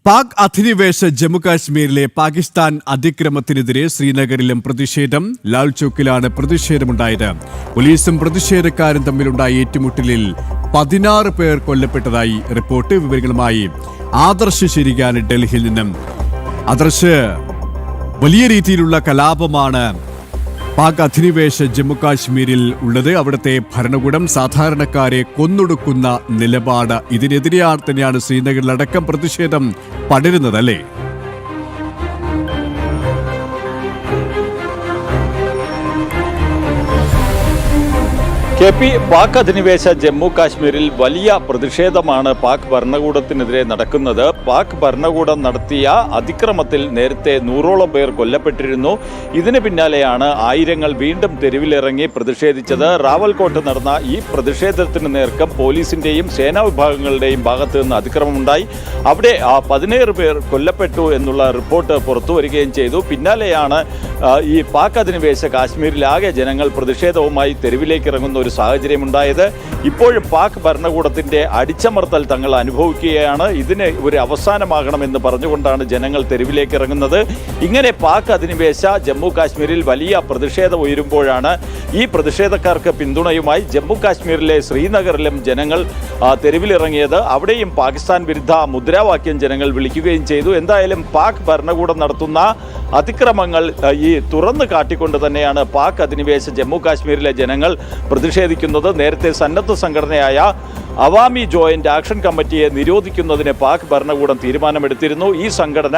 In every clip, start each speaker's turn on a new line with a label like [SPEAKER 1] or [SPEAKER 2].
[SPEAKER 1] പാക് അധിനിവേശ ജമ്മുകാശ്മീരിലെ പാകിസ്ഥാൻ അതിക്രമത്തിനെതിരെ ശ്രീനഗറിലും പ്രതിഷേധം. ലാൽ ചോക്കിലാണ് പ്രതിഷേധമുണ്ടായത്. പോലീസും പ്രതിഷേധക്കാരും തമ്മിലുണ്ടായ ഏറ്റുമുട്ടലിൽ 16 പേർ കൊല്ലപ്പെട്ടതായി റിപ്പോർട്ട്. വിവരങ്ങളുമായി ആദർശ് ശരിയാണ് ഡൽഹിയിൽ നിന്നും. ആദർശ്, വലിയ രീതിയിലുള്ള കലാപമാണ് പാക് അധിനിവേശ ജമ്മുകാശ്മീരിൽ ഉള്ളത്. അവിടുത്തെ ഭരണകൂടം സാധാരണക്കാരെ കൊന്നൊടുക്കുന്ന നിലപാട്, ഇതിനെതിരെയാണ് തന്നെയാണ് ശ്രീനഗറിലടക്കം പ്രതിഷേധം പടരുന്നതല്ലേ?
[SPEAKER 2] KP, പാക് അധിനിവേശ ജമ്മു കാശ്മീരിൽ വലിയ പ്രതിഷേധമാണ് പാക് ഭരണകൂടത്തിനെതിരെ നടക്കുന്നത്. പാക് ഭരണകൂടം നടത്തിയ അതിക്രമത്തിൽ നേരത്തെ 100ഓളം പേർ കൊല്ലപ്പെട്ടിരുന്നു. ഇതിന് പിന്നാലെയാണ് ആയിരങ്ങൾ വീണ്ടും തെരുവിലിറങ്ങി പ്രതിഷേധിച്ചത്. റാവൽകോട്ട് നടന്ന ഈ പ്രതിഷേധത്തിന് നേർക്കം പോലീസിന്റെയും സേനാ വിഭാഗങ്ങളുടെയും ഭാഗത്ത് നിന്ന് അതിക്രമമുണ്ടായി. അവിടെ 17 പേർ കൊല്ലപ്പെട്ടു എന്നുള്ള റിപ്പോർട്ട് പുറത്തു വരികയും ചെയ്തു. പിന്നാലെയാണ് ഈ പാക് അധിനിവേശ കാശ്മീരിലാകെ ജനങ്ങൾ പ്രതിഷേധവുമായി തെരുവിലേക്ക് ഇറങ്ങുന്ന ഒരു സാഹചര്യമുണ്ടായത്. ഇപ്പോഴും പാക് ഭരണകൂടത്തിന്റെ അടിച്ചമർത്തൽ തങ്ങൾ അനുഭവിക്കുകയാണ്. ഇതിന് ഒരു അവസാനമാകണമെന്ന് പറഞ്ഞുകൊണ്ടാണ് ജനങ്ങൾ തെരുവിലേക്ക് ഇറങ്ങുന്നത്. ഇങ്ങനെ പാക് അധിനിവേശ ജമ്മു കാശ്മീരിൽ വലിയ പ്രതിഷേധം ഉയരുമ്പോഴാണ് ഈ പ്രതിഷേധക്കാർക്ക് പിന്തുണയുമായി ജമ്മു കാശ്മീരിലെ ശ്രീനഗറിലും ജനങ്ങൾ തെരുവിലിറങ്ങിയത്. അവിടെയും പാകിസ്ഥാൻ വിരുദ്ധ മുദ്രാവാക്യം ജനങ്ങൾ വിളിക്കുകയും ചെയ്തു. എന്തായാലും പാക് ഭരണകൂടം നടത്തുന്ന അതിക്രമങ്ങൾ ഈ തുറന്നു കാട്ടിക്കൊണ്ട് തന്നെയാണ് പാക് അധിനിവേശ ജമ്മു കാശ്മീരിലെ ജനങ്ങൾ പ്രതിഷേധിക്കുന്നത്. നേരത്തെ സന്നദ്ധ സംഘടനയായ അവാമി ജോയിന്റ് ആക്ഷൻ കമ്മിറ്റിയെ നിരോധിക്കുന്നതിന് പാക് ഭരണകൂടം തീരുമാനമെടുത്തിരുന്നു. ഈ സംഘടന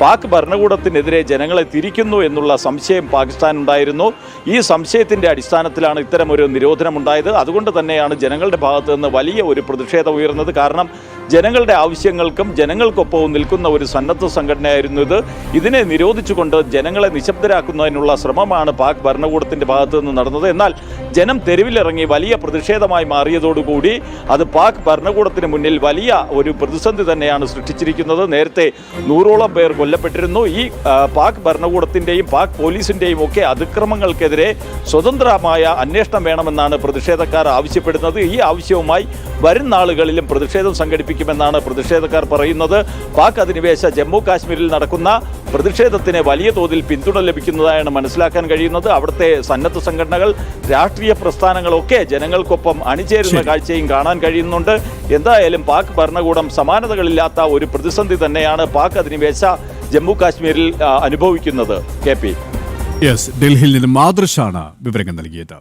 [SPEAKER 2] പാക് ഭരണകൂടത്തിനെതിരെ ജനങ്ങളെ തിരിക്കുന്നു എന്നുള്ള സംശയം പാകിസ്ഥാനുണ്ടായിരുന്നു. ഈ സംശയത്തിൻ്റെ അടിസ്ഥാനത്തിലാണ് ഇത്തരമൊരു നിരോധനമുണ്ടായത്. അതുകൊണ്ട് തന്നെയാണ് ജനങ്ങളുടെ ഭാഗത്തു നിന്ന് വലിയ ഒരു പ്രതിഷേധം ഉയർന്നത്. കാരണം ജനങ്ങളുടെ ആവശ്യങ്ങൾക്കും ജനങ്ങൾക്കൊപ്പവും നിൽക്കുന്ന ഒരു സന്നദ്ധ സംഘടനയായിരുന്നു ഇത്. ഇതിനെ നിരോധിച്ചുകൊണ്ട് ജനങ്ങളെ നിശബ്ദരാക്കുന്നതിനുള്ള ശ്രമമാണ് പാക് ഭരണകൂടത്തിൻ്റെ ഭാഗത്തു നിന്ന് നടന്നത്. എന്നാൽ ജനം തെരുവിലിറങ്ങി വലിയ പ്രതിഷേധമായി മാറിയതോടുകൂടി അത് പാക് ഭരണകൂടത്തിന് മുന്നിൽ വലിയ ഒരു പ്രതിസന്ധി തന്നെയാണ് സൃഷ്ടിച്ചിരിക്കുന്നത്. നേരത്തെ 100ഓളം പേർ കൊല്ലപ്പെട്ടിരുന്നു. ഈ പാക് ഭരണകൂടത്തിൻ്റെയും പാക് പോലീസിൻ്റെയും ഒക്കെ അതിക്രമങ്ങൾക്കെതിരെ സ്വതന്ത്രമായ അന്വേഷണം വേണമെന്നാണ് പ്രതിഷേധക്കാർ ആവശ്യപ്പെടുന്നത്. ഈ ആവശ്യവുമായി വരും നാളുകളിലും പ്രതിഷേധം സംഘടിപ്പിക്കുമെന്നാണ് പ്രതിഷേധക്കാർ പറയുന്നത്. പാക് അധിനിവേശ ജമ്മു കാശ്മീരിൽ നടക്കുന്ന പ്രതിഷേധത്തിന് വലിയ തോതിൽ പിന്തുണ ലഭിക്കുന്നതായാണ് മനസ്സിലാക്കാൻ കഴിയുന്നത്. അവിടുത്തെ സന്നദ്ധ സംഘടനകൾ, രാഷ്ട്രീയ പ്രസ്ഥാനങ്ങളൊക്കെ ജനങ്ങൾക്കൊപ്പം അണിചേരുന്ന കാഴ്ചയും കാണാൻ കഴിയുന്നുണ്ട്. എന്തായാലും പാക് ഭരണകൂടം സമാനതകളില്ലാത്ത ഒരു പ്രതിസന്ധി തന്നെയാണ് പാക് അധിനിവേശ ജമ്മു കാശ്മീരിൽ അനുഭവിക്കുന്നത്. KP,
[SPEAKER 1] ഡൽഹിയിൽ നിന്ന് ആദർശാണ് വിവരങ്ങൾ നൽകിയത്.